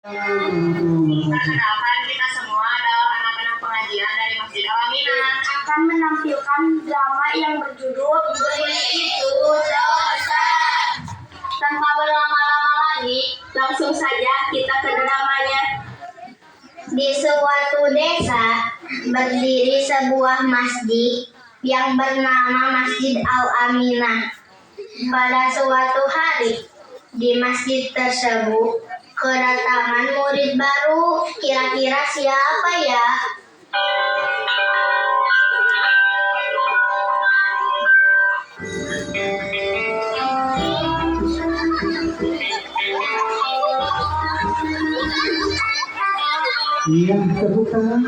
Perkenalkan, kita semua adalah anak-anak pengajian dari Masjid Al-Aminah. Akan menampilkan drama yang berjudul Beli Itu Dosa. Tanpa berlama-lama lagi, langsung saja kita ke dramanya. Di suatu desa berdiri sebuah masjid yang bernama Masjid Al-Aminah. Pada suatu hari di masjid tersebut kedatangan murid baru. Kira-kira siapa ya? Iya, tepukan.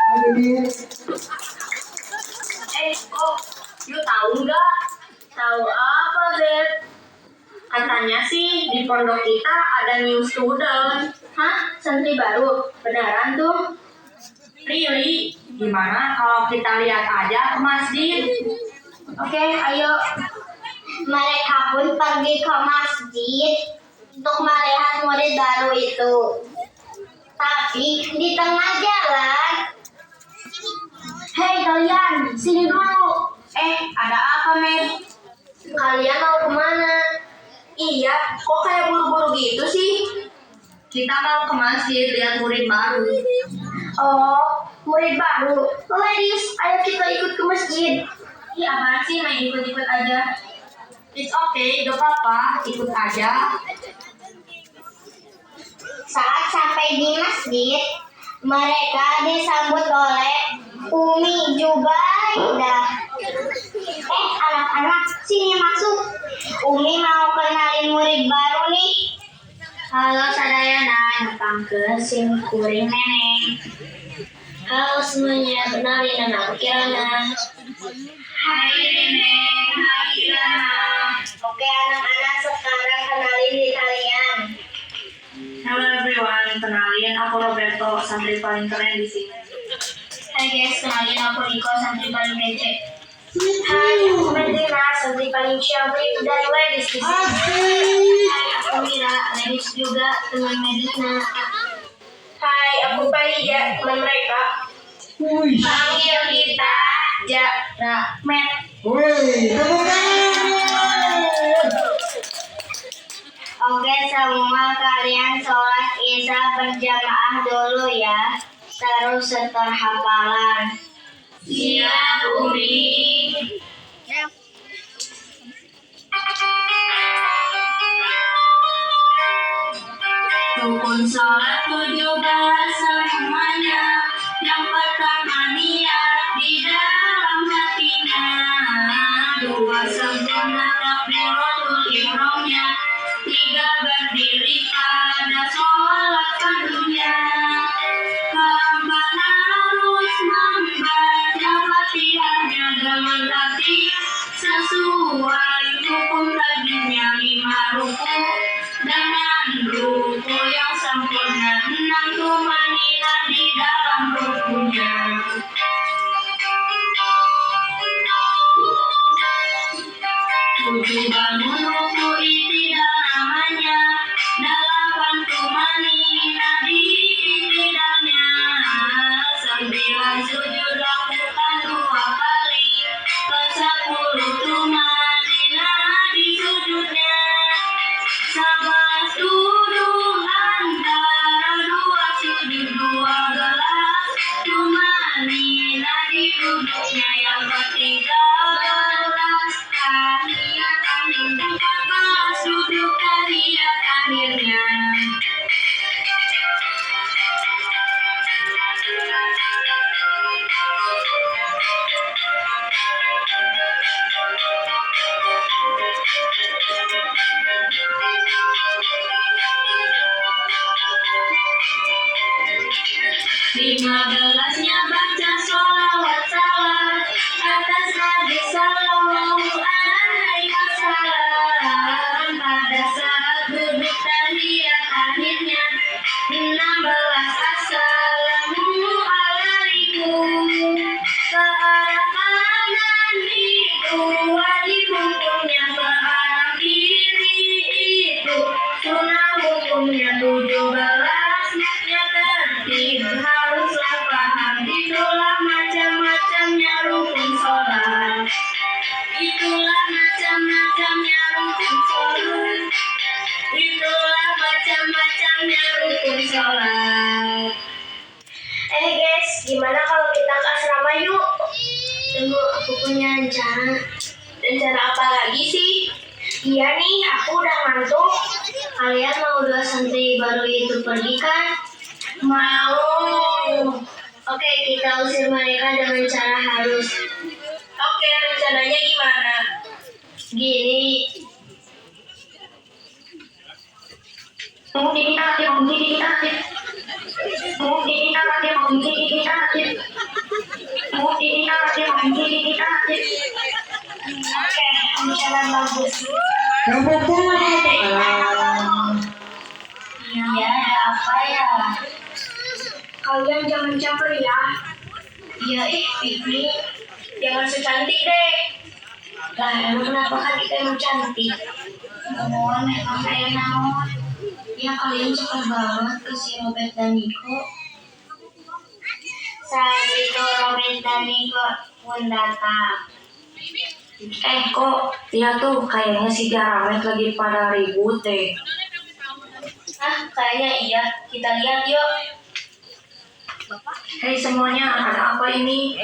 Ayo, Dit. You tahu nggak? Tahu apa, Beb? Katanya sih di pondok kita ada new student. Hah? Santri baru? Beneran tuh? Really? Gimana kalau kita lihat aja ke masjid? Oke, ayo. Mereka pun pergi ke masjid untuk melihat murid baru itu. Tapi di tengah jalan, hei kalian, sini dulu. Ada apa, Med? Kalian mau kemana? Iya, kok kayak buru-buru gitu sih? Kita mau ke masjid lihat murid baru. Oh, murid baru. Ladies, ayo kita ikut ke masjid. Iya, apaan sih main ikut-ikut aja? It's okay, gak apa-apa, ikut aja. Saat sampai di masjid, mereka disambut oleh Umi Jubaidah. Anak-anak, sini masuk. Umi mau kenalin murid baru nih. Halo sadayana, datang ke sim kuring neneng. Halo semuanya, kenalin nama Kirana. Hai neneng, hai Kirana. Oke anak-anak, sekarang kenalin diri kalian. Hello everyone, kenalin aku Roberto, santri paling keren di sini. Hai guys, kenalin aku Niko, santri paling kece. Hai, aku Medina, santri paling syabrik dari ladies di sini. Hai, aku Mira, ladies juga, teman Medina. Hai, aku Paija, teman mereka. Wih, Panggil kita Met. wih, tepukan. Oke, semua kalian sholat isya berjamaah dulu ya. Terus setor hafalan. Siap, Umi. Rukun sholat 17 semuanya. Yang pertama niat di dalam hatinya. Dua sempurna takbiratul ihramnya. Tiga berdiri pada sholat fardunya. Keempat harus membaca Fatihahnya dengan tertib sesuai hukum tajwidnya. 5 ruku dengan ruku yang sempurna. 6 tumanina di dalam rukunya. 7 bangun ruku itidal namanya. 8 tumanina di itidalnya. 9 sujud lakukan 2 kali. Ke-10 tumanina di sujudnya. 11 duduk antara 2 sujud. 12 tumanina di duduknya. Yang ke-13 tahiyat akhir. 14 duduk tahiyat akhirnya. Lima belasnya baca sholawat salam atas Nabi Sallallahu Alaihi Wasallam. Pada saat duduk tahiyat akhirnya. 16 assalamualaikum. Ke arah kanan itu wajib hukumnya. Ke arah kiri itu sunnah hukumnya. 17 aku punya rencana. Rencana apa lagi sih? Iya nih, aku udah ngantuk. Kalian mau dua santri baru itu pergi kan? Mau. Oke, kita usir mereka dengan cara halus. Oke, rencananya gimana? Gini, oke, rencana bagus. Tepuk tangan. Iya, apa ya? Kalian jangan caper ya. Iya, Fikri. Jangan secantik deh. Lah, emang kenapa kan kita emang cantik? Mohon, emang saya naon. Ya kalian cepat banget ke si Robert dan Nico. Saat itu Robert dan Nico pun datang. Kok lihat tuh kayaknya si Jaramet lagi pada ribut deh. Kayaknya iya. Kita lihat yuk. Hei semuanya, ada apa ini?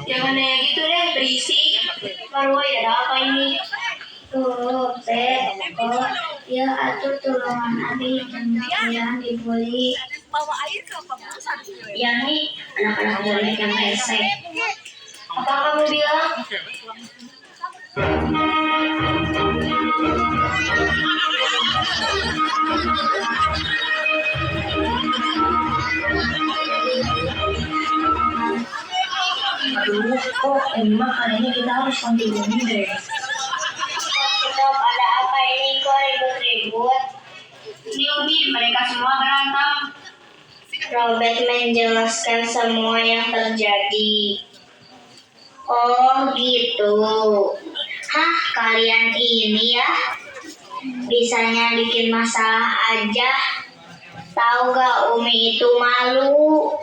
Jangan kayak gitu deh, berisik. Baru ada apa ini? Tuh, ya atur tulungan abi yang dibully. Ya nih, anak-anak jelek yang rese. Apa kamu bilang? Aduh, kok ini mah kayaknya kita harus panggil ini deh. Stop, ada apa ini kok ribut-ribut? Ini Umi, mereka semua berantem. Robert menjelaskan semua yang terjadi. Oh gitu. Hah, kalian ini ya bisanya bikin masalah aja. Tahu gak Umi itu malu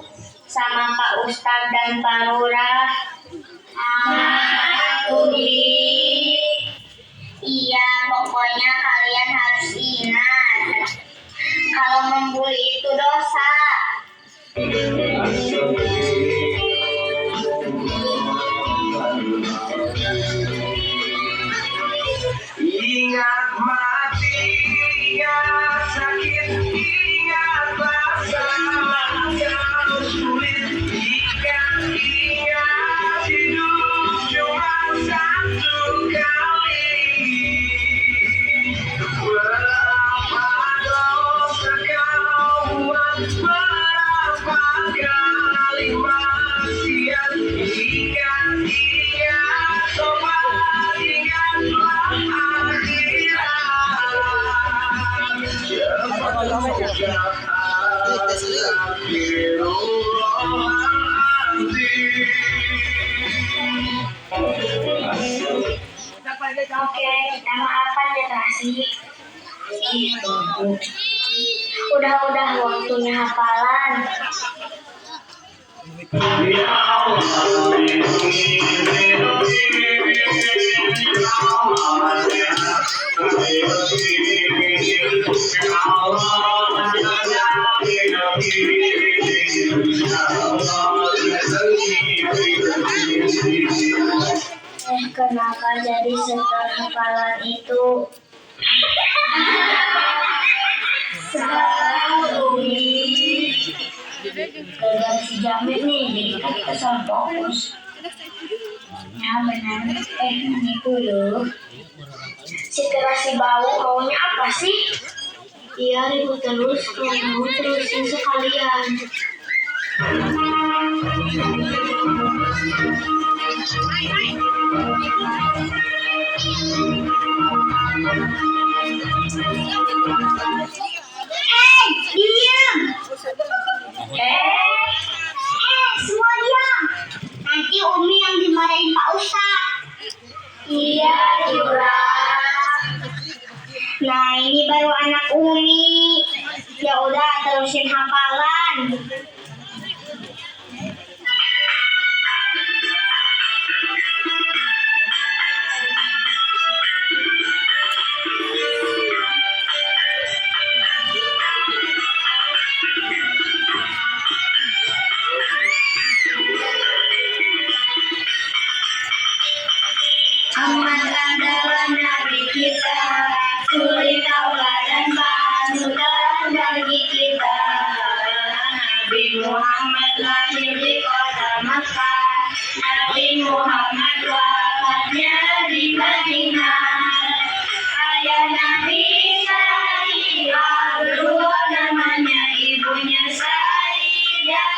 sama Pak Ustadz dan Pak Lurah. Umi. Iya, pokoknya kalian harus ingat kalau membuli itu dosa. Ingat mati, ingat sakit, ingat rasa yang sulit. Ingat hidup cuma satu kali. Berapa dosa kau buat, berapa kali maksiat. Ingat, sobat, ingatlah Oke, nama apa terasi? Udah waktunya hafalan. Kenapa jadi setelah hafalan itu? Salah Umi. Gara si Jamil nih, jadi kan kita salah fokus. Ya benar, itu loh. Si terasi bau maunya apa sih? Iya ribut terus, yang mau terusin sekalian. Hei, diam! Semua diam! Nanti Umi yang dimarahin Pak Ustadz. Iya, Jura. Nah, ini baru anak Umi. Ya udah, terusin hafalan. bagi kita. Nabi Muhammad lahir di kota Makkah. Nabi Muhammad wafatnya di Madinah. Ayah Nabi Saidah berdua namanya, ibunya Saidah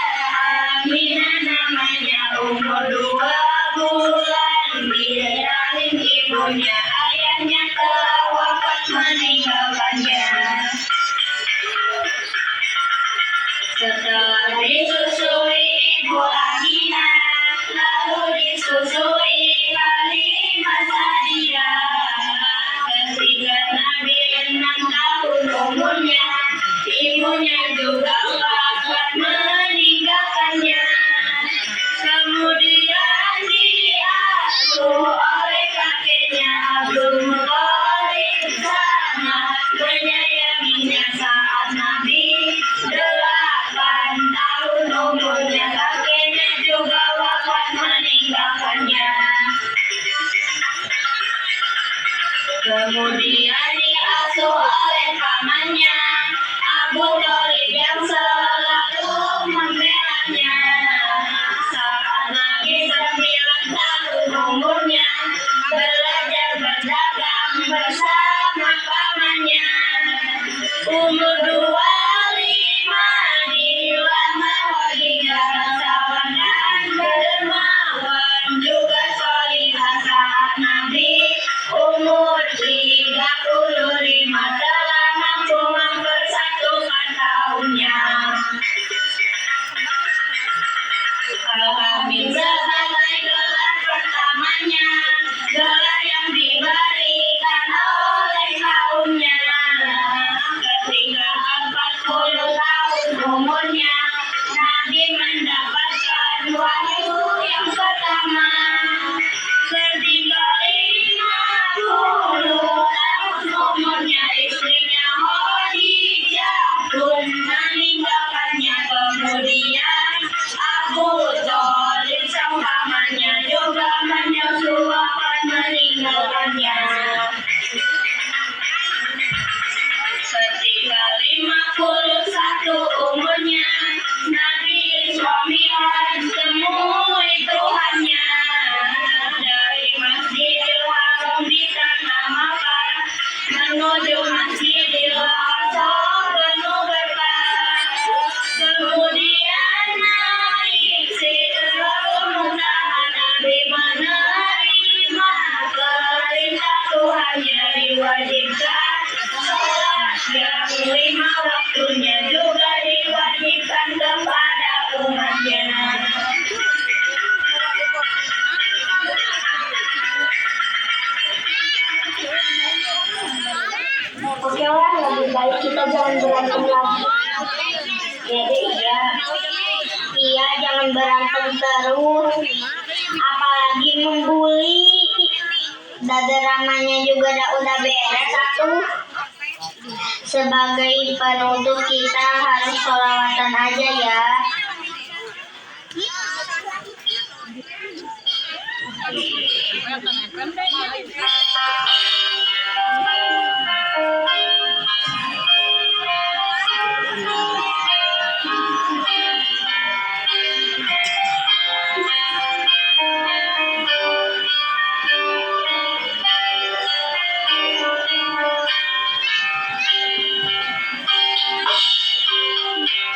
Aminah namanya, umur 2 bulan dirahin ibunya, ayahnya telah wafat meninggalkannya. Setelah disusui ibu Aminah, lalu disusui Halimah Sa'diyah. Ketika Nabi 6 tahun umurnya, ibunya juga wafat meninggalkannya. Kemudian diasuh oleh kakeknya Abdul Muthalib, sangat menyayanginya. Saat Nabi 8 tahun umurnya, kakeknya juga wafat meninggalkannya. Kemudian diasuh oleh pamannya Abu Thalib yang selalu membelanya. Saat Nabi 9 tahun umurnya, belajar berdagang bersama pamannya. Umur 25 dilamar Khadijah, sabar dan dermawan, juga solihah. Saat Nabi umur 35, telah mampu mempersatukan kaumnya. Al-Hamid sebagai gelar pertamanya, gelar yang diberikan oleh kaumnya. Ketika 40 tahun umurnya, Nabi mendapatkan wahyu yang pertama. Ketika 50 tahun umurnya, istrinya Khadijah pun meninggalkannya. Kemudian Abu Thalib sang pamannya juga menyusul wafat meninggalkannya. Ketika 51 umurnya, Nabi Isra Mi'raj temui Tuhannya. Dari Masjidil Haram di tanah Makkah menuju Masjidil Aqsa penuh berkah. Kemudian naik Sidratul Muntaha, Nabi menerima perintah Tuhannya, diwajibkan sholat yang 5 waktunya, juga diwajibkan kepada umatnya. Oke lah, lebih baik kita jangan berantem lagi. Iya, jangan berantem terus, apalagi membuli. Daderamanya juga udah beres satu. Sebagai penutup kita harus sholawatan aja ya.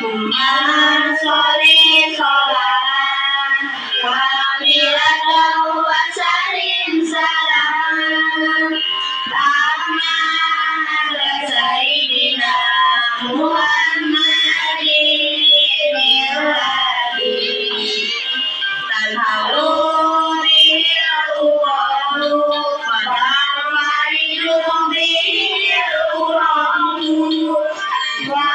Muhammad sholli sholawat wa hamilatan wa salim salam ala sayyidina Muhammadin irrabi tanhalu bihil uqadu wa tarfa'inu bihil uramu wa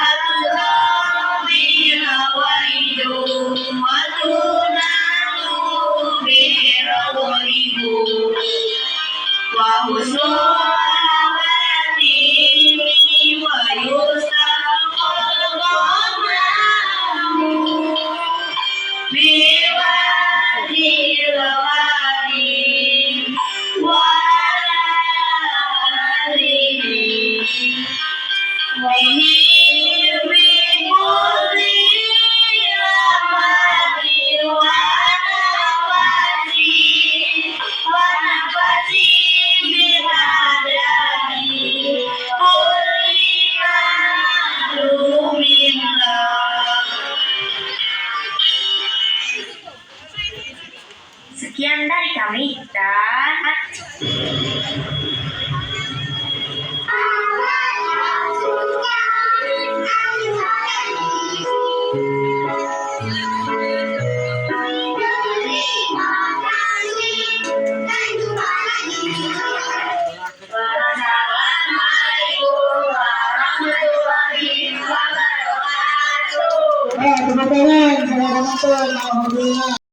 Wahai kami dan Wassalamualaikum warahmatullahi wabarakatuh. Teman-teman, saya nonton, alhamdulillah.